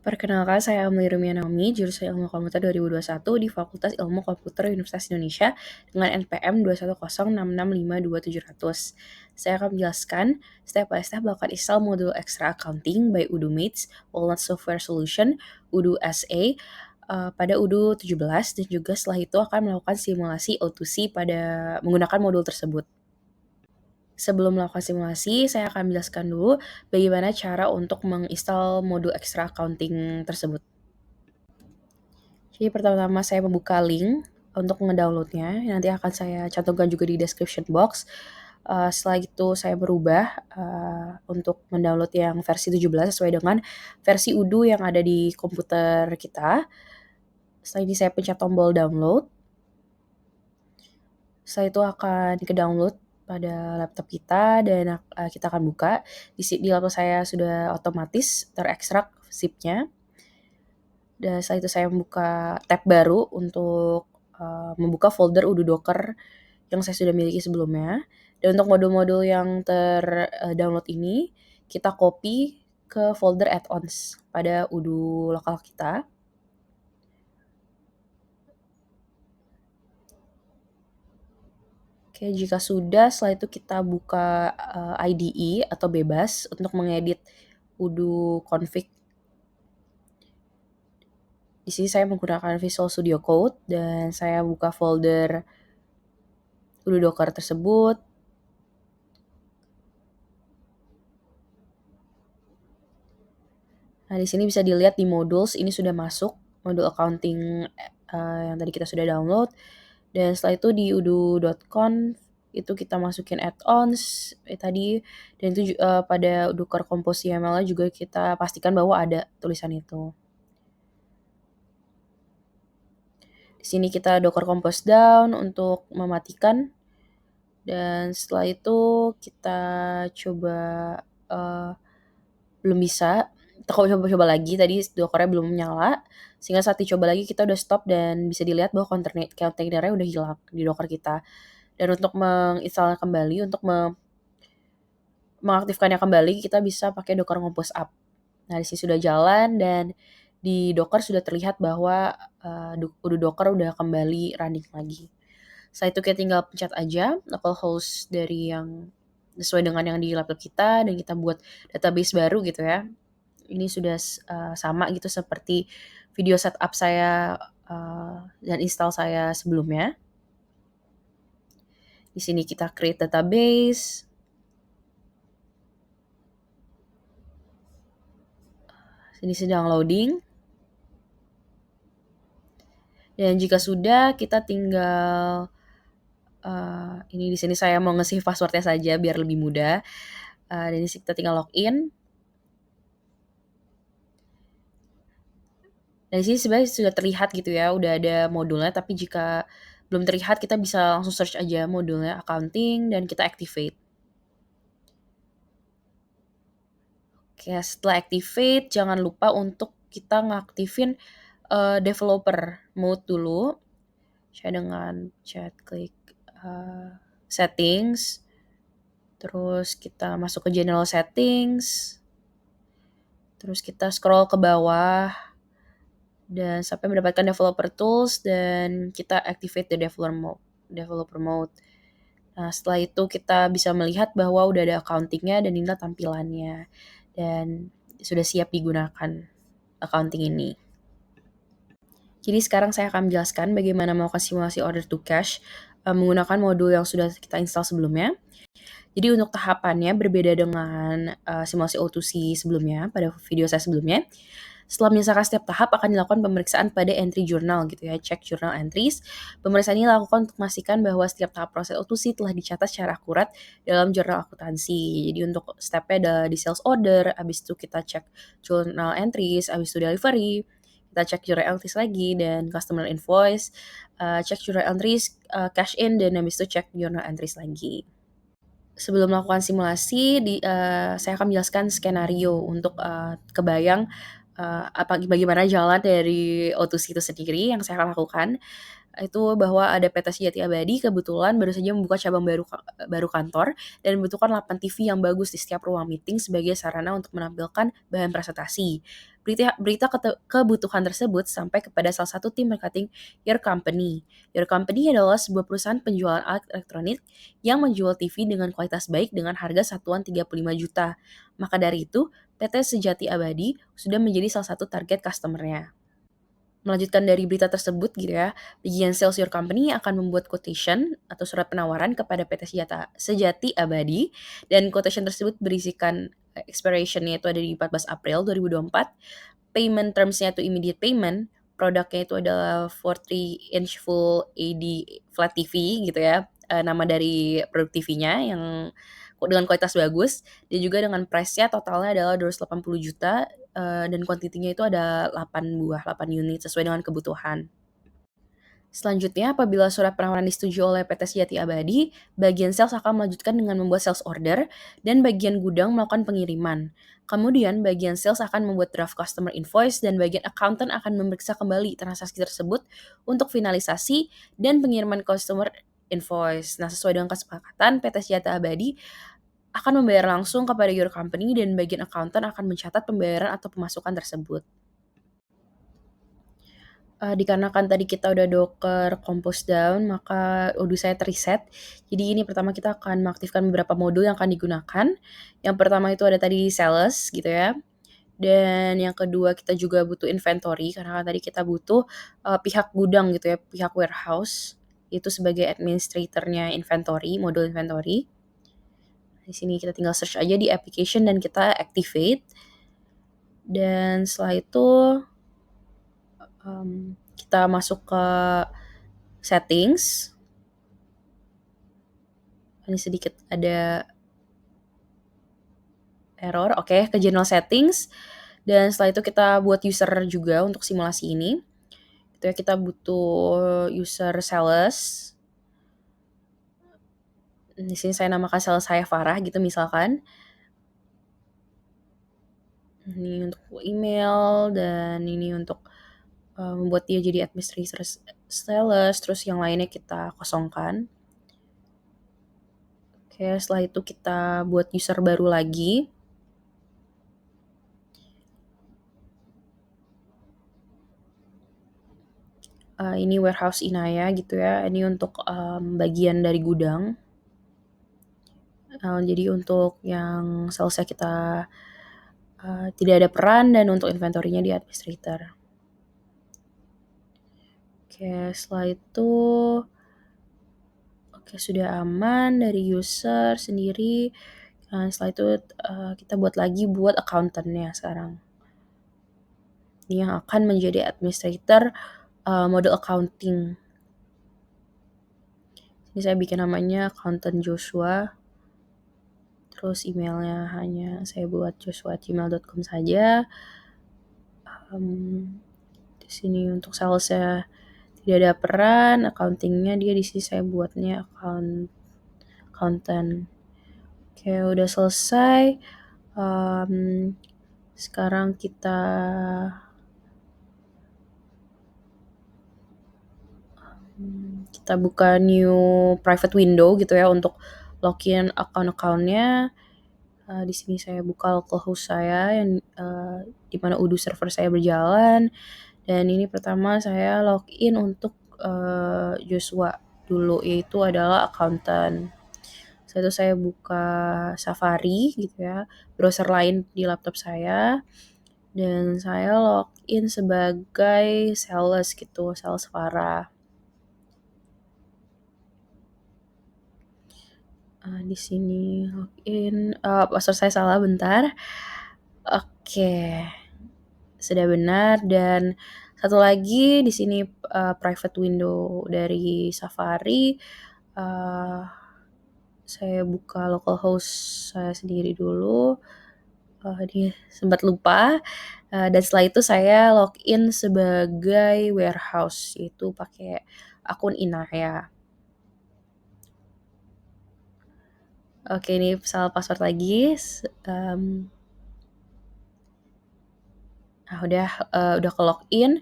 Perkenalkan, saya Amelie Rumiana Naomi, jurusan Ilmu Komputer 2021 di Fakultas Ilmu Komputer Universitas Indonesia dengan NPM 21066527000. Saya akan menjelaskan step by step melakukan install modul Extra Accounting by UDU-Mates, Walnut Software Solution, UDU SA, pada UDU 17, dan juga setelah itu akan melakukan simulasi O2C pada menggunakan modul tersebut. Sebelum melakukan simulasi, saya akan menjelaskan dulu bagaimana cara untuk menginstal modul Extra Accounting tersebut. Jadi pertama-tama saya membuka link untuk ngedownloadnya, nanti akan saya cantumkan juga di description box. Setelah itu saya berubah untuk mendownload yang versi 17 sesuai dengan versi UDU yang ada di komputer kita. Setelah ini saya pencet tombol download. Setelah itu akan ke-download pada laptop kita dan kita akan buka. Di laptop saya sudah otomatis terekstrak zip-nya. Dan setelah itu saya membuka tab baru untuk membuka folder UDU Docker yang saya sudah miliki sebelumnya. Dan untuk modul-modul yang terdownload ini, kita copy ke folder add-ons pada UDU lokal kita. Oke, jika sudah, setelah itu kita buka IDE atau bebas untuk mengedit UDU config. Di sini saya menggunakan Visual Studio Code dan saya buka folder UDU Docker tersebut. Nah, di sini bisa dilihat di modules ini sudah masuk modul accounting yang tadi kita sudah download. Dan setelah itu di udu.conf itu kita masukin add-ons tadi, dan itu pada Docker Compose YAML juga kita pastikan bahwa ada tulisan itu. Di sini kita Docker Compose down untuk mematikan, dan setelah itu kita coba belum bisa. Kita coba lagi, tadi Dockernya belum nyala, sehingga saat dicoba lagi kita udah stop dan bisa dilihat bahwa kontainernya udah hilang di Docker kita. Dan untuk menginstalnya kembali, untuk mengaktifkannya kembali, kita bisa pakai Docker Compose Up. Nah, di sini sudah jalan dan di Docker sudah terlihat bahwa UDU Docker udah kembali running lagi. Setelah itu kita tinggal pencet aja localhost dari yang sesuai dengan yang di laptop kita, dan kita buat database baru gitu ya. Ini sudah sama gitu seperti video setup saya dan install saya sebelumnya. Di sini kita create database. Ini sedang loading. Dan jika sudah, kita tinggal ini di sini saya mau nge-save passwordnya saja biar lebih mudah. Dan di sini kita tinggal login. Dan di sini sebenarnya sudah terlihat gitu ya, udah ada modulnya, tapi jika belum terlihat kita bisa langsung search aja modulnya accounting dan kita activate. Oke, setelah activate jangan lupa untuk kita ngaktifin developer mode dulu. Saya dengan klik settings, terus kita masuk ke general settings, terus kita scroll ke bawah dan sampai mendapatkan developer tools, dan kita activate the developer mode. Nah, setelah itu kita bisa melihat bahwa udah ada accounting-nya dan inilah tampilannya, dan sudah siap digunakan accounting ini. Jadi sekarang saya akan menjelaskan bagaimana melakukan simulasi order to cash menggunakan modul yang sudah kita install sebelumnya. Jadi untuk tahapannya berbeda dengan simulasi O2C sebelumnya, pada video saya sebelumnya. Setelah menyelesaikan setiap tahap akan dilakukan pemeriksaan pada entry journal gitu ya, check journal entries. Pemeriksaan ini dilakukan untuk memastikan bahwa setiap tahap proses O2C telah dicatat secara akurat dalam jurnal akuntansi. Jadi untuk stepnya ada di sales order, habis itu kita cek journal entries, habis itu delivery, kita cek journal entries lagi, dan customer invoice, cek journal entries, cash in, dan habis itu cek journal entries lagi. Sebelum melakukan simulasi, saya akan menjelaskan skenario untuk kebayang bagaimana jalan dari O2C itu sendiri. Yang saya akan lakukan itu bahwa ada PT Sejati Abadi kebetulan baru saja membuka cabang baru kantor dan membutuhkan 8 TV yang bagus di setiap ruang meeting sebagai sarana untuk menampilkan bahan presentasi. berita kebutuhan tersebut sampai kepada salah satu tim marketing Your Company. Your Company adalah sebuah perusahaan penjualan alat elektronik yang menjual TV dengan kualitas baik dengan harga satuan 35 juta. Maka dari itu, PT Sejati Abadi sudah menjadi salah satu target customer-nya. Melanjutkan dari berita tersebut gitu ya, bagian sales your company akan membuat quotation atau surat penawaran kepada PT Sejati Abadi, dan quotation tersebut berisikan expiration-nya itu ada di 14 April 2024, payment terms-nya itu immediate payment, produknya itu adalah 43-inch full AD flat TV gitu ya, nama dari produk TV-nya yang dengan kualitas bagus, dan juga dengan price-nya totalnya adalah 280 juta, dan kuantitinya itu ada 8 unit sesuai dengan kebutuhan. Selanjutnya, apabila surat penawaran disetujui oleh PT Sejati Abadi, bagian sales akan melanjutkan dengan membuat sales order dan bagian gudang melakukan pengiriman. Kemudian, bagian sales akan membuat draft customer invoice dan bagian accountant akan memeriksa kembali transaksi tersebut untuk finalisasi dan pengiriman customer invoice. Nah, sesuai dengan kesepakatan, PT Sejati Abadi akan membayar langsung kepada your company dan bagian accountant akan mencatat pembayaran atau pemasukan tersebut. Dikarenakan tadi kita udah Docker Compose down, maka Odoo saya terreset. Jadi ini pertama kita akan mengaktifkan beberapa modul yang akan digunakan. Yang pertama itu ada tadi sales gitu ya. Dan yang kedua kita juga butuh inventory karena kan tadi kita butuh pihak gudang gitu ya, pihak warehouse itu sebagai administratornya inventory, modul inventory. Di sini kita tinggal search aja di application dan kita activate. Dan setelah itu kita masuk ke settings. Ini sedikit ada error. Oke, ke general settings. Dan setelah itu kita buat user juga untuk simulasi ini. Itu ya, kita butuh user sales. Di sini saya namakan sales saya Farah gitu misalkan. Ini untuk email dan ini untuk membuat dia jadi administrator sales, terus yang lainnya kita kosongkan. Oke, setelah itu kita buat user baru lagi. Ini warehouse Inaya gitu ya. Ini untuk bagian dari gudang. Jadi untuk yang salesnya kita tidak ada peran dan untuk inventory-nya di administrator. Oke, setelah itu sudah aman dari user sendiri. Setelah itu kita buat lagi buat accountant-nya sekarang. Ini yang akan menjadi administrator model accounting. Ini saya bikin namanya accountant Joshua. Terus emailnya hanya saya buat joshua@gmail.com saja. Di sini untuk salesnya tidak ada peran, accountingnya dia di sini saya buatnya accountant. Oke, udah selesai. Sekarang kita buka new private window gitu ya untuk login account-accountnya. Di sini saya buka localhost saya yang di mana Odoo server saya berjalan. Dan ini pertama saya login untuk Joshua dulu, yaitu adalah accountant. Setelah itu saya buka Safari gitu ya, browser lain di laptop saya. Dan saya login sebagai sales gitu, sales Farah. Di sini login, password saya salah bentar. Oke, sudah benar. Dan satu lagi di sini private window dari Safari. Saya buka localhost saya sendiri dulu. Ini sempat lupa. Dan setelah itu saya login sebagai warehouse, yaitu pakai akun Inaya. Oke, ini salah password lagi. Udah ke login.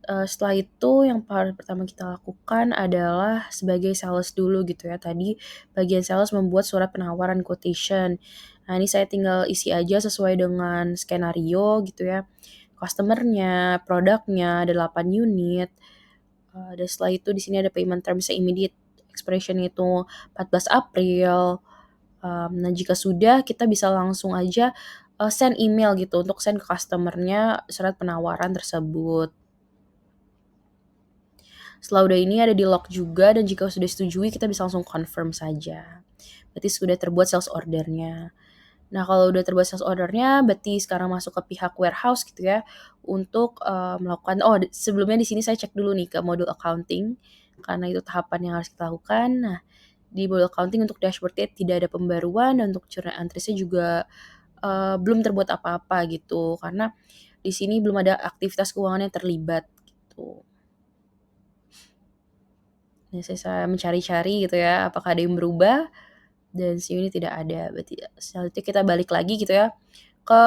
Setelah itu yang pertama kita lakukan adalah sebagai sales dulu gitu ya. Tadi bagian sales membuat surat penawaran quotation. Nah, ini saya tinggal isi aja sesuai dengan skenario gitu ya. customer-nya, produknya, ada 8 unit. Dan setelah itu di sini ada payment terms immediate expiration itu 14 April. Nah jika sudah kita bisa langsung aja, send email gitu untuk send ke customer-nya surat penawaran tersebut. Setelah udah ini ada di lock juga dan jika sudah disetujui kita bisa langsung confirm saja. Berarti sudah terbuat sales order-nya. Nah kalau udah terbuat sales order-nya berarti sekarang masuk ke pihak warehouse gitu ya untuk, melakukan sebelumnya di sini saya cek dulu nih ke modul accounting karena itu tahapan yang harus kita lakukan. Nah di modul accounting untuk dashboard-nya tidak ada pembaruan dan untuk journal entries-nya juga, belum terbuat apa-apa gitu karena di sini belum ada aktivitas keuangan yang terlibat gitu. Nah, saya mencari-cari gitu ya, apakah ada yang berubah, dan sejauh ini tidak ada. Berarti selanjutnya kita balik lagi gitu ya, ke,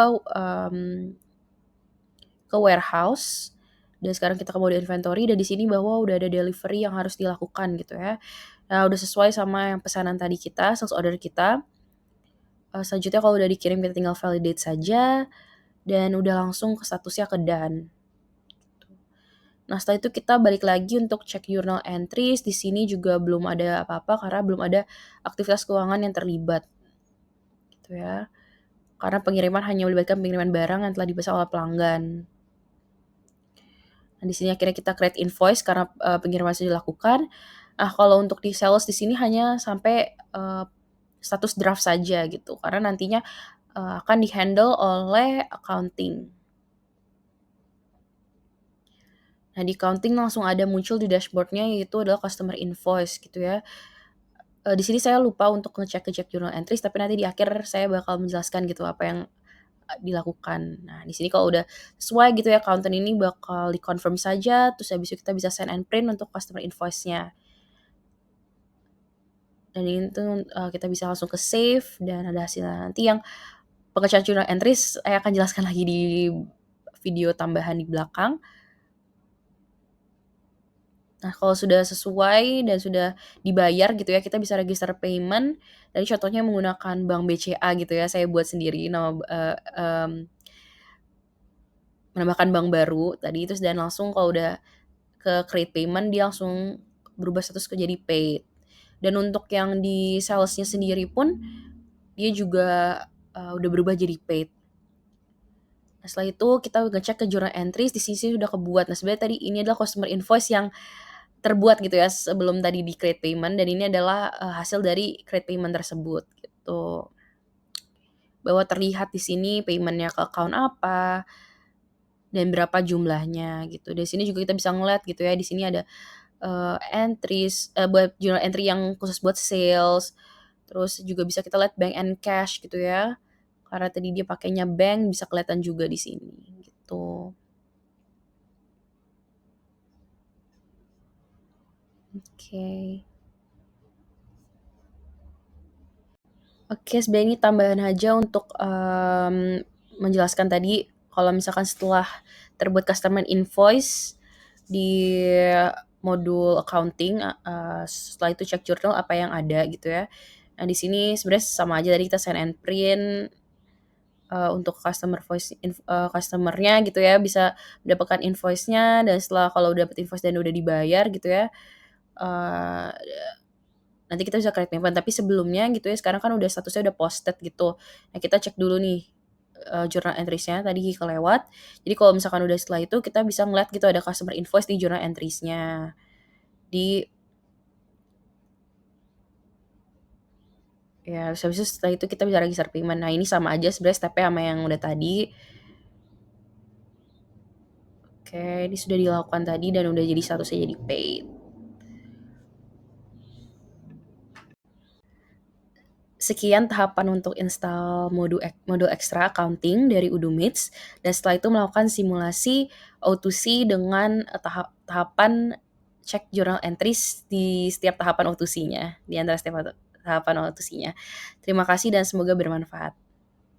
ke warehouse, dan sekarang kita ke mode inventory, dan di sini bahwa udah ada delivery yang harus dilakukan gitu ya. Nah, udah sesuai sama yang pesanan tadi kita, sales order kita. Selanjutnya kalau udah dikirim kita tinggal validate saja, dan udah langsung ke statusnya ke done. Nah, setelah itu kita balik lagi untuk cek journal entries, di sini juga belum ada apa-apa karena belum ada aktivitas keuangan yang terlibat, gitu ya. Karena pengiriman hanya melibatkan pengiriman barang yang telah dipesan oleh pelanggan. Nah, di sini akhirnya kita create invoice karena, pengiriman sudah dilakukan. Nah, kalau untuk di sales di sini hanya sampai, status draft saja gitu, karena nantinya, akan di-handle oleh accounting. Nah, di accounting langsung ada muncul di dashboard-nya yaitu adalah customer invoice gitu ya. Di sini saya lupa untuk ngecek journal entries, tapi nanti di akhir saya bakal menjelaskan gitu apa yang, dilakukan. Nah, di sini kalau udah sesuai gitu ya accountant ini bakal di-confirm saja, terus habis itu kita bisa send and print untuk customer invoice-nya. Dan ini tuh, kita bisa langsung ke save dan ada hasilnya. Nanti yang pengecekan journal entries saya akan jelaskan lagi di video tambahan di belakang. Nah, kalau sudah sesuai dan sudah dibayar gitu ya, kita bisa register payment. Tadi contohnya menggunakan bank BCA gitu ya, saya buat sendiri menambahkan bank baru tadi, terus dan langsung kalau udah ke create payment, dia langsung berubah status ke jadi paid. Dan untuk yang di sales-nya sendiri pun, dia juga, udah berubah jadi paid. Nah, setelah itu kita ngecek ke journal entries, di sisi sudah kebuat. Nah, sebenarnya tadi ini adalah customer invoice yang terbuat gitu ya sebelum tadi di create payment dan ini adalah, hasil dari create payment tersebut gitu. Bahwa terlihat di sini payment-nya ke account apa dan berapa jumlahnya gitu. Di sini juga kita bisa ngeliat gitu ya, di sini ada, entries, buat journal entry yang khusus buat sales, terus juga bisa kita lihat bank and cash gitu ya. Karena tadi dia pakainya bank bisa kelihatan juga di sini gitu. Oke. Oke, sebenarnya ini tambahan aja untuk, menjelaskan tadi kalau misalkan setelah terbuat customer invoice di modul accounting, setelah itu cek journal apa yang ada gitu ya. Nah, di sini sebenarnya sama aja tadi kita send and print, untuk customer-nya gitu ya, bisa mendapatkan invoice-nya dan setelah kalau udah dapet invoice dan udah dibayar gitu ya, eee nanti kita bisa create payment, tapi sebelumnya gitu ya, sekarang kan udah statusnya udah posted gitu. Nah, kita cek dulu nih, journal entries-nya tadi kelewat. Jadi kalau misalkan udah setelah itu kita bisa ngeliat gitu ada customer invoice di journal entries-nya. Di ya habis itu setelah itu kita bisa register payment. Nah, ini sama aja sebenarnya step-nya sama yang udah tadi. Oke, ini sudah dilakukan tadi dan udah jadi statusnya jadi paid. Sekian tahapan untuk install modul ekstra accounting dari Udumits dan setelah itu melakukan simulasi O2C dengan, tahapan cek journal entries di setiap tahapan O2C-nya, di antara setiap tahapan O2C-nya. Terima kasih dan semoga bermanfaat.